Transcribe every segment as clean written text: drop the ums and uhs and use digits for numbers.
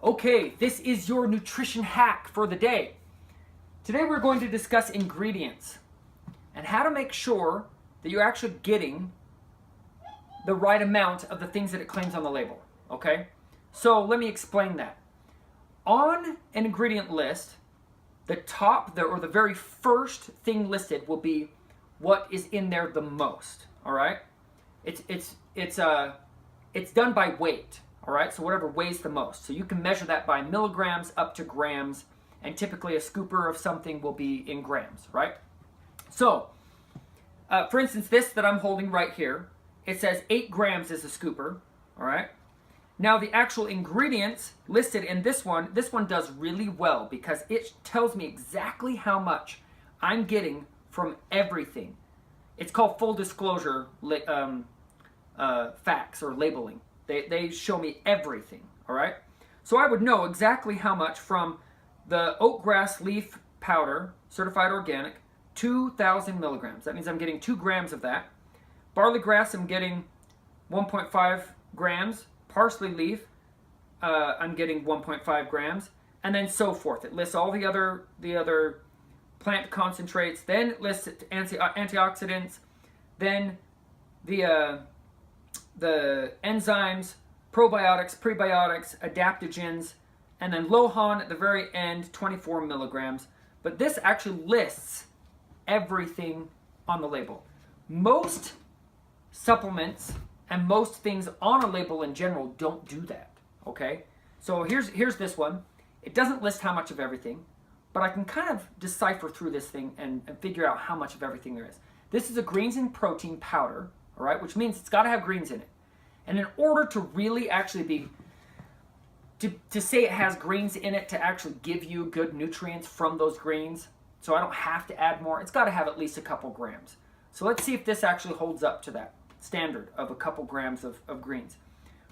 Okay, this is your nutrition hack for the day. Today we're going to discuss ingredients and how to make sure that you're actually getting the right amount of the things that it claims on the label, okay? So let me explain that. On an ingredient list, the top or the very first thing listed will be what is in there the most, all right? It's done by weight, all right? So whatever weighs the most. So you can measure that by milligrams up to grams, and typically a scooper of something will be in grams, right? So, for instance, this that I'm holding right here, it says 8 grams is a scooper, all right? Now the actual ingredients listed in this one does really well because it tells me exactly how much I'm getting from everything. It's called full disclosure facts or labeling. They show me everything, all right? So I would know exactly how much from the oatgrass leaf powder, certified organic, 2,000 milligrams. That means I'm getting 2 grams of that. Barley grass, I'm getting 1.5 grams. Parsley leaf, I'm getting 1.5 grams, and then so forth. It lists all the other plant concentrates. Then it lists antioxidants. Then the enzymes, probiotics, prebiotics, adaptogens, and then Lohan at the very end, 24 milligrams. But this actually lists everything on the label. Most supplements and most things on a label in general don't do that, okay? So here's this one. It doesn't list how much of everything, but I can kind of decipher through this thing and figure out how much of everything there is. This is a greens and protein powder, all right, which means it's got to have greens in it. And in order to really actually to say it has greens in it, to actually give you good nutrients from those greens, so I don't have to add more, it's got to have at least a couple grams. So let's see if this actually holds up to that standard of a couple grams of greens.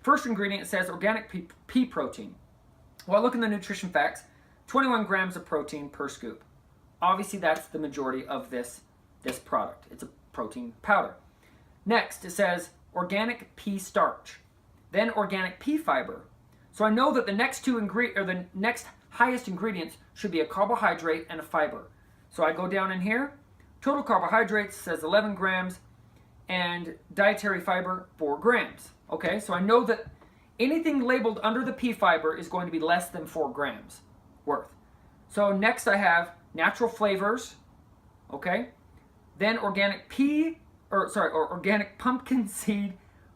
First ingredient says organic pea protein. Well, I look in the nutrition facts, 21 grams of protein per scoop. Obviously, that's the majority of this product. It's a protein powder. Next, it says organic pea starch, then organic pea fiber. So I know that the next the next highest ingredients should be a carbohydrate and a fiber. So I go down in here. Total carbohydrates says 11 grams. And dietary fiber, 4 grams. Okay, so I know that anything labeled under the pea fiber is going to be less than 4 grams worth. So next I have natural flavors, okay? Then organic organic pumpkin seed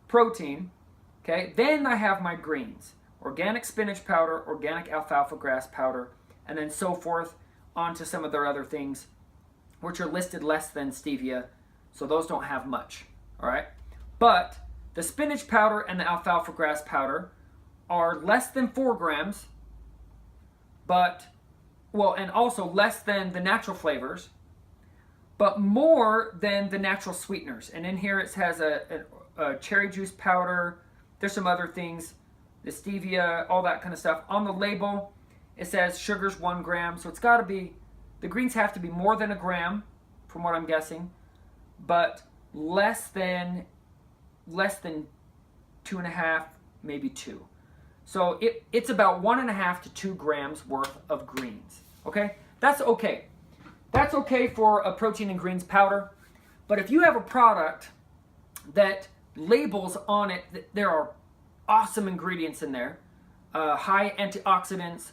protein, okay? Then I have my greens, organic spinach powder, organic alfalfa grass powder, and then so forth onto some of their other things, which are listed less than stevia. So those don't have much, all right? But the spinach powder and the alfalfa grass powder are less than 4 grams, and also less than the natural flavors, but more than the natural sweeteners. And in here it has a cherry juice powder. There's some other things, the stevia, all that kind of stuff. On the label, it says sugar's 1 gram, so it's got to be, the greens have to be more than 1 gram, from what I'm guessing, but less than 2.5, maybe 2. So it's about 1.5 to 2 grams worth of greens. Okay, that's okay. That's okay for a protein and greens powder. But if you have a product that labels on it that there are awesome ingredients in there, high antioxidants,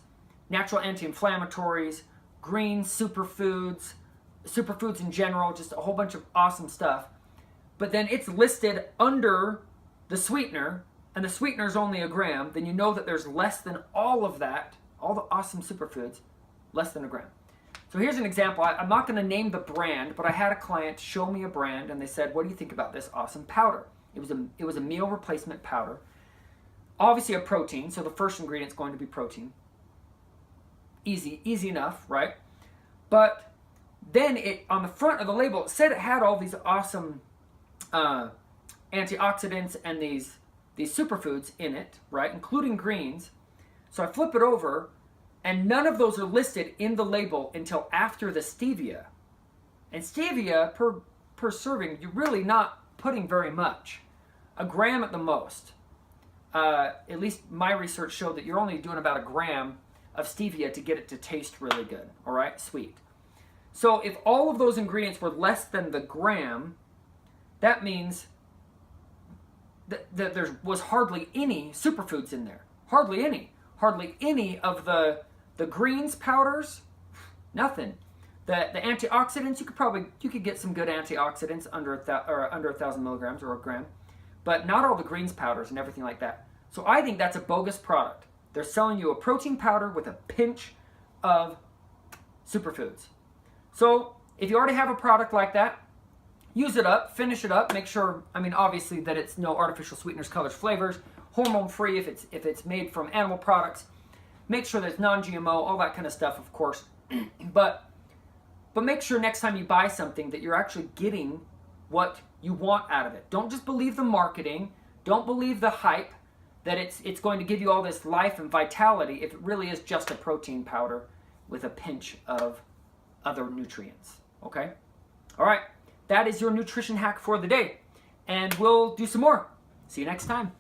natural anti-inflammatories, greens, superfoods in general, just a whole bunch of awesome stuff, but then it's listed under the sweetener, and the sweetener is only 1 gram, then you know that there's less than all of that, all the awesome superfoods, less than 1 gram. So here's an example. I'm not going to name the brand, but I had a client show me a brand, and they said, what do you think about this awesome powder? It was a meal replacement powder, obviously a protein, so the first ingredient is going to be protein. Easy superfoods, right? But then on the front of the label, it said it had all these awesome antioxidants and these superfoods in it, right, including greens. So I flip it over, and none of those are listed in the label until after the stevia. And stevia, per serving, you're really not putting very much. 1 gram at the most. at least my research showed that you're only doing about 1 gram of stevia to get it to taste really good, all right, sweet. So if all of those ingredients were less than the gram, that means that there was hardly any superfoods in there. Hardly any. Hardly any of the greens powders, nothing. The antioxidants, you could get some good antioxidants under 1,000 milligrams or 1 gram, but not all the greens powders and everything like that. So I think that's a bogus product. They're selling you a protein powder with a pinch of superfoods. So if you already have a product like that, use it up, finish it up, make sure, I mean, obviously that it's no artificial sweeteners, colors, flavors, hormone-free if it's made from animal products. Make sure that it's non-GMO, all that kind of stuff, of course. But make sure next time you buy something that you're actually getting what you want out of it. Don't just believe the marketing. Don't believe the hype that it's going to give you all this life and vitality if it really is just a protein powder with a pinch of other nutrients. Okay? All right. That is your nutrition hack for the day. And we'll do some more. See you next time.